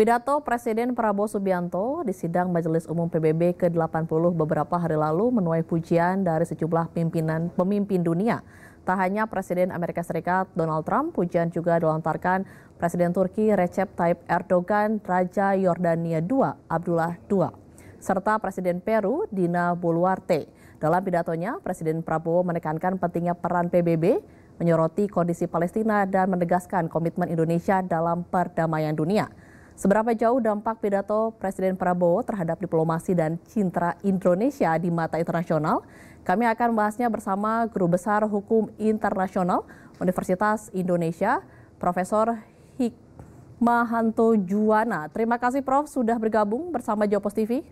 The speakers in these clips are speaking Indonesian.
Pidato Presiden Prabowo Subianto di sidang Majelis Umum PBB ke-80 beberapa hari lalu menuai pujian dari sejumlah pemimpin dunia. Tak hanya Presiden Amerika Serikat Donald Trump, pujian juga dilontarkan Presiden Turki Recep Tayyip Erdogan, Raja Yordania II Abdullah II, serta Presiden Peru Dina Boluarte. Dalam pidatonya, Presiden Prabowo menekankan pentingnya peran PBB, menyoroti kondisi Palestina dan menegaskan komitmen Indonesia dalam perdamaian dunia. Seberapa jauh dampak pidato Presiden Prabowo terhadap diplomasi dan citra Indonesia di mata internasional? Kami akan membahasnya bersama Guru Besar Hukum Internasional Universitas Indonesia, Profesor Hikmahanto Juwana. Terima kasih Prof sudah bergabung bersama Jopos TV.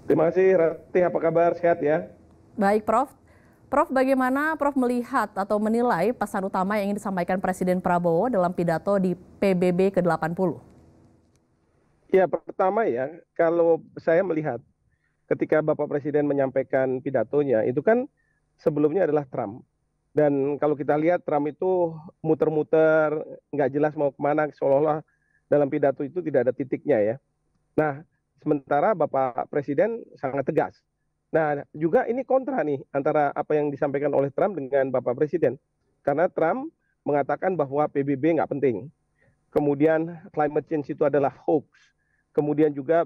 Terima kasih Rati, apa kabar? Sehat ya? Baik Prof. Prof, bagaimana Prof melihat atau menilai pesan utama yang ingin disampaikan Presiden Prabowo dalam pidato di PBB ke-80? Ya, pertama ya, kalau saya melihat ketika Bapak Presiden menyampaikan pidatonya, itu kan sebelumnya adalah Trump. Dan kalau kita lihat Trump itu muter-muter, nggak jelas mau kemana, seolah-olah dalam pidato itu tidak ada titiknya ya. Nah, sementara Bapak Presiden sangat tegas. Nah, juga ini kontra nih antara apa yang disampaikan oleh Trump dengan Bapak Presiden. Karena Trump mengatakan bahwa PBB nggak penting. Kemudian climate change itu adalah hoax. Kemudian juga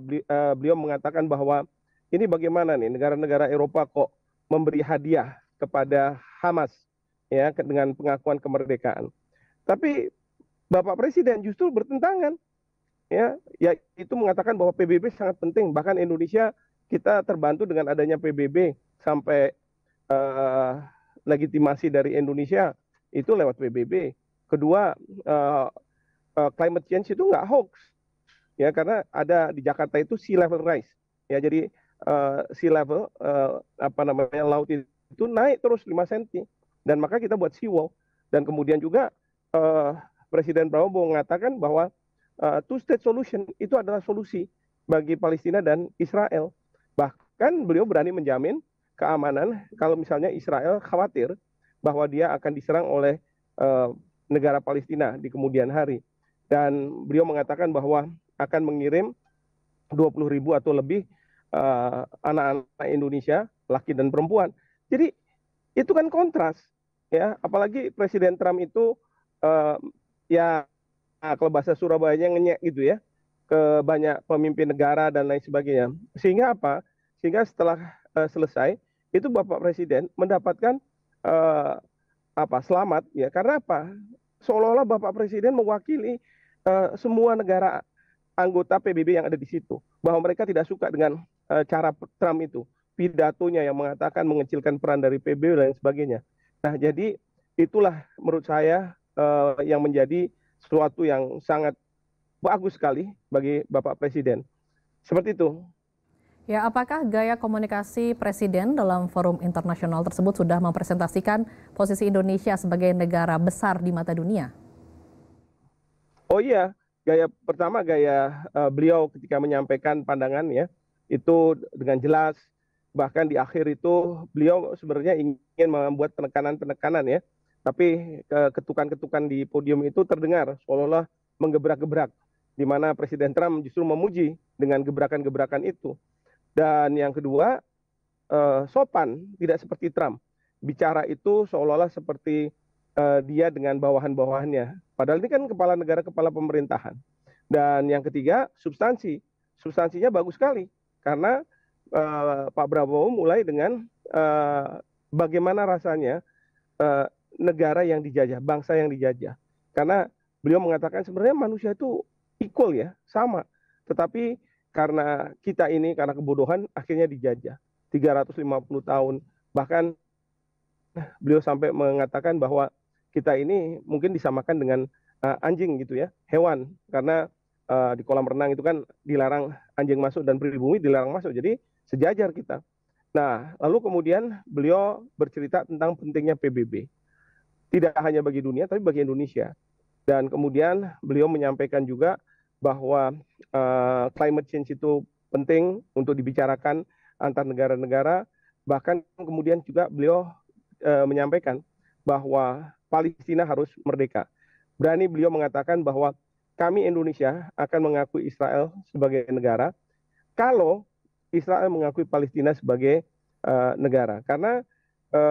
beliau mengatakan bahwa ini bagaimana nih negara-negara Eropa kok memberi hadiah kepada Hamas ya dengan pengakuan kemerdekaan. Tapi Bapak Presiden justru bertentangan. Ya itu mengatakan bahwa PBB sangat penting, bahkan Indonesia kita terbantu dengan adanya PBB sampai legitimasi dari Indonesia itu lewat PBB. Kedua, climate change itu nggak hoax, ya karena ada di Jakarta itu sea level rise, ya jadi sea level laut itu naik terus 5 cm dan maka kita buat seawall dan kemudian juga Presiden Prabowo mengatakan bahwa two-state solution itu adalah solusi bagi Palestina dan Israel. Bahkan beliau berani menjamin keamanan kalau misalnya Israel khawatir bahwa dia akan diserang oleh negara Palestina di kemudian hari. Dan beliau mengatakan bahwa akan mengirim 20.000 atau lebih anak-anak Indonesia, laki dan perempuan. Jadi itu kan kontras, ya. Apalagi Presiden Trump itu kalau bahasa Surabayanya ngenyek gitu ya ke banyak pemimpin negara dan lain sebagainya. Sehingga apa? Sehingga setelah selesai itu Bapak Presiden mendapatkan selamat ya. Karena apa? Seolah-olah Bapak Presiden mewakili semua negara anggota PBB yang ada di situ. Bahwa mereka tidak suka dengan cara Trump itu. Pidatonya yang mengatakan mengecilkan peran dari PBB dan lain sebagainya. Nah, jadi itulah menurut saya yang menjadi sesuatu yang sangat bagus sekali bagi Bapak Presiden. Seperti itu. Ya, apakah gaya komunikasi Presiden dalam forum internasional tersebut sudah mempresentasikan posisi Indonesia sebagai negara besar di mata dunia? Oh iya, pertama gaya beliau ketika menyampaikan pandangan ya, itu dengan jelas. Bahkan di akhir itu beliau sebenarnya ingin membuat penekanan-penekanan ya. Tapi ketukan-ketukan di podium itu terdengar seolah-olah menggebrak-gebrak, di mana Presiden Trump justru memuji dengan gebrakan-gebrakan itu. Dan yang kedua, sopan, tidak seperti Trump. Bicara itu seolah-olah seperti dia dengan bawahan-bawahannya. Padahal ini kan kepala negara, kepala pemerintahan. Dan yang ketiga, substansi. Substansinya bagus sekali. Karena Pak Prabowo mulai dengan bagaimana rasanya negara yang dijajah, bangsa yang dijajah. Karena beliau mengatakan sebenarnya manusia itu equal ya, sama. Tetapi karena kita ini, karena kebodohan, akhirnya dijajah. 350 tahun. Bahkan beliau sampai mengatakan bahwa kita ini mungkin disamakan dengan anjing gitu ya, hewan. Karena di kolam renang itu kan dilarang anjing masuk dan pribumi dilarang masuk. Jadi sejajar kita. Nah, lalu kemudian beliau bercerita tentang pentingnya PBB. Tidak hanya bagi dunia, tapi bagi Indonesia. Dan kemudian beliau menyampaikan juga bahwa climate change itu penting untuk dibicarakan antar negara-negara. Bahkan kemudian juga beliau menyampaikan bahwa Palestina harus merdeka. Berani beliau mengatakan bahwa kami Indonesia akan mengakui Israel sebagai negara kalau Israel mengakui Palestina sebagai negara. Karena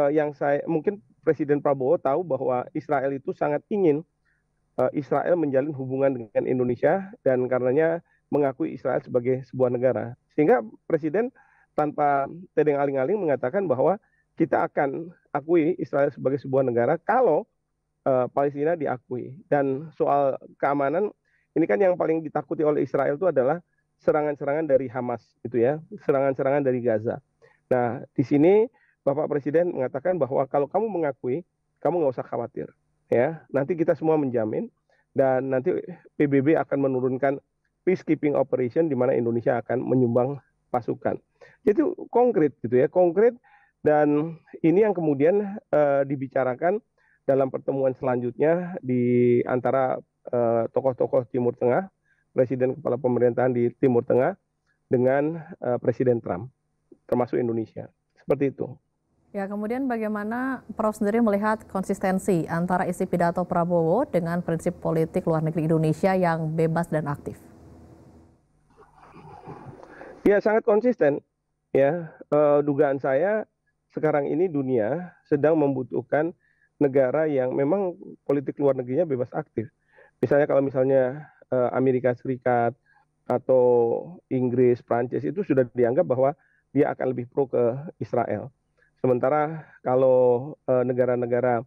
yang saya mungkin Presiden Prabowo tahu bahwa Israel itu sangat ingin Israel menjalin hubungan dengan Indonesia dan karenanya mengakui Israel sebagai sebuah negara. Sehingga Presiden tanpa tedeng aling-aling mengatakan bahwa kita akan akui Israel sebagai sebuah negara kalau Palestina diakui. Dan soal keamanan, ini kan yang paling ditakuti oleh Israel itu adalah serangan-serangan dari Hamas, gitu ya, serangan-serangan dari Gaza. Nah, di sini Bapak Presiden mengatakan bahwa kalau kamu mengakui, kamu nggak usah khawatir, ya. Nanti kita semua menjamin dan nanti PBB akan menurunkan peacekeeping operation di mana Indonesia akan menyumbang pasukan. Itu konkret, gitu ya, konkret. Dan ini yang kemudian dibicarakan dalam pertemuan selanjutnya di antara tokoh-tokoh Timur Tengah, Presiden Kepala Pemerintahan di Timur Tengah dengan Presiden Trump, termasuk Indonesia. Seperti itu. Ya, kemudian bagaimana Prof sendiri melihat konsistensi antara isi pidato Prabowo dengan prinsip politik luar negeri Indonesia yang bebas dan aktif? Ya, sangat konsisten. Ya, dugaan saya sekarang ini dunia sedang membutuhkan negara yang memang politik luar negerinya bebas aktif. Misalnya kalau misalnya Amerika Serikat atau Inggris, Prancis itu sudah dianggap bahwa dia akan lebih pro ke Israel. Sementara kalau negara-negara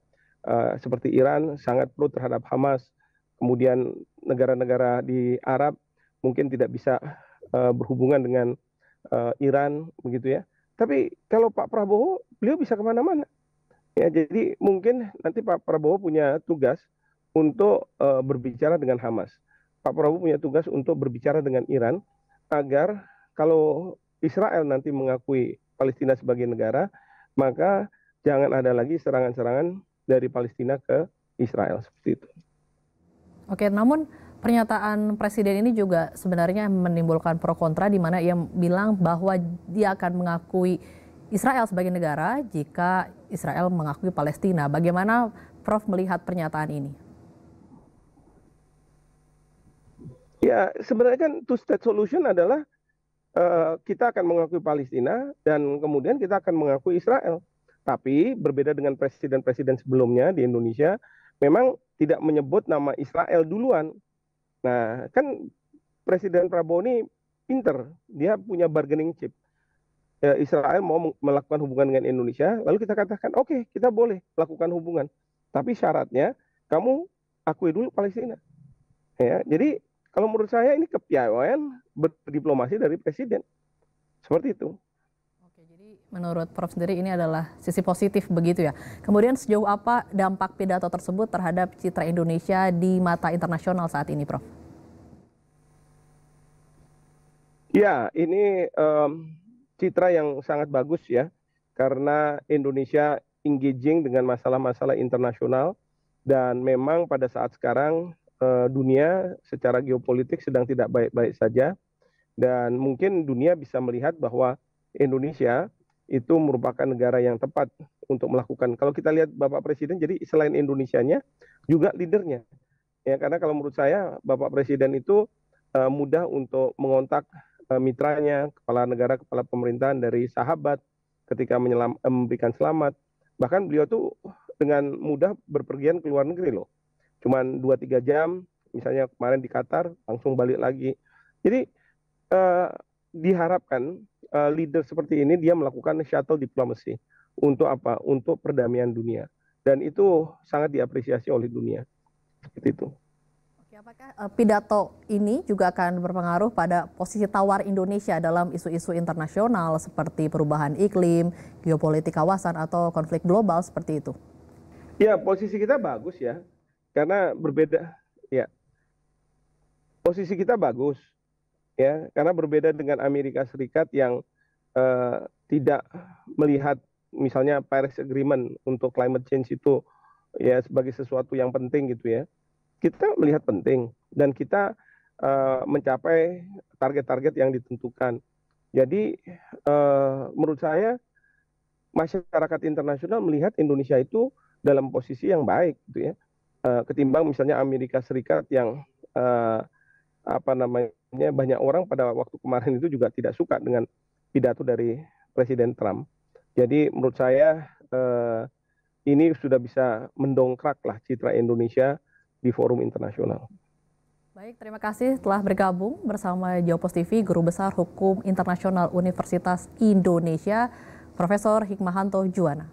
seperti Iran sangat pro terhadap Hamas, kemudian negara-negara di Arab mungkin tidak bisa berhubungan dengan Iran, begitu ya. Tapi kalau Pak Prabowo, beliau bisa kemana-mana. Ya, jadi mungkin nanti Pak Prabowo punya tugas untuk berbicara dengan Hamas. Pak Prabowo punya tugas untuk berbicara dengan Iran agar kalau Israel nanti mengakui Palestina sebagai negara, maka jangan ada lagi serangan-serangan dari Palestina ke Israel seperti itu. Oke, namun pernyataan Presiden ini juga sebenarnya menimbulkan pro kontra di mana ia bilang bahwa dia akan mengakui Israel sebagai negara jika Israel mengakui Palestina. Bagaimana Prof melihat pernyataan ini? Ya, sebenarnya kan two-state solution adalah kita akan mengakui Palestina dan kemudian kita akan mengakui Israel. Tapi berbeda dengan presiden-presiden sebelumnya di Indonesia, memang tidak menyebut nama Israel duluan. Nah, kan Presiden Prabowo ini pinter, dia punya bargaining chip. Israel mau melakukan hubungan dengan Indonesia, lalu kita katakan, oke, kita boleh melakukan hubungan. Tapi syaratnya, kamu akui dulu Palestina. Ya, jadi kalau menurut saya ini kepiawaian berdiplomasi dari Presiden. Seperti itu. Oke, jadi menurut Prof sendiri ini adalah sisi positif begitu ya. Kemudian sejauh apa dampak pidato tersebut terhadap citra Indonesia di mata internasional saat ini, Prof? Ya, ini citra yang sangat bagus ya, karena Indonesia engaging dengan masalah-masalah internasional dan memang pada saat sekarang dunia secara geopolitik sedang tidak baik-baik saja dan mungkin dunia bisa melihat bahwa Indonesia itu merupakan negara yang tepat untuk melakukan. Kalau kita lihat Bapak Presiden, jadi selain Indonesianya juga leadernya. Ya, karena kalau menurut saya Bapak Presiden itu mudah untuk mengontak mitranya, kepala negara, kepala pemerintahan dari sahabat ketika memberikan selamat. Bahkan beliau tuh dengan mudah berpergian ke luar negeri loh. Cuman 2-3 jam, misalnya kemarin di Qatar, langsung balik lagi. Jadi diharapkan leader seperti ini dia melakukan shuttle diplomacy. Untuk apa? Untuk perdamaian dunia. Dan itu sangat diapresiasi oleh dunia. Seperti itu. Apakah pidato ini juga akan berpengaruh pada posisi tawar Indonesia dalam isu-isu internasional seperti perubahan iklim, geopolitik kawasan, atau konflik global seperti itu? Ya, posisi kita bagus ya, karena berbeda. Ya, posisi kita bagus ya, karena berbeda dengan Amerika Serikat yang tidak melihat misalnya Paris Agreement untuk climate change itu ya sebagai sesuatu yang penting gitu ya. Kita melihat penting dan kita mencapai target-target yang ditentukan. Jadi menurut saya masyarakat internasional melihat Indonesia itu dalam posisi yang baik gitu ya. Ketimbang misalnya Amerika Serikat yang banyak orang pada waktu kemarin itu juga tidak suka dengan pidato dari Presiden Trump. Jadi menurut saya ini sudah bisa mendongkrak lah citra Indonesia di forum internasional. Baik, terima kasih telah bergabung bersama Geopos TV, Guru Besar Hukum Internasional Universitas Indonesia, Profesor Hikmahanto Juwana.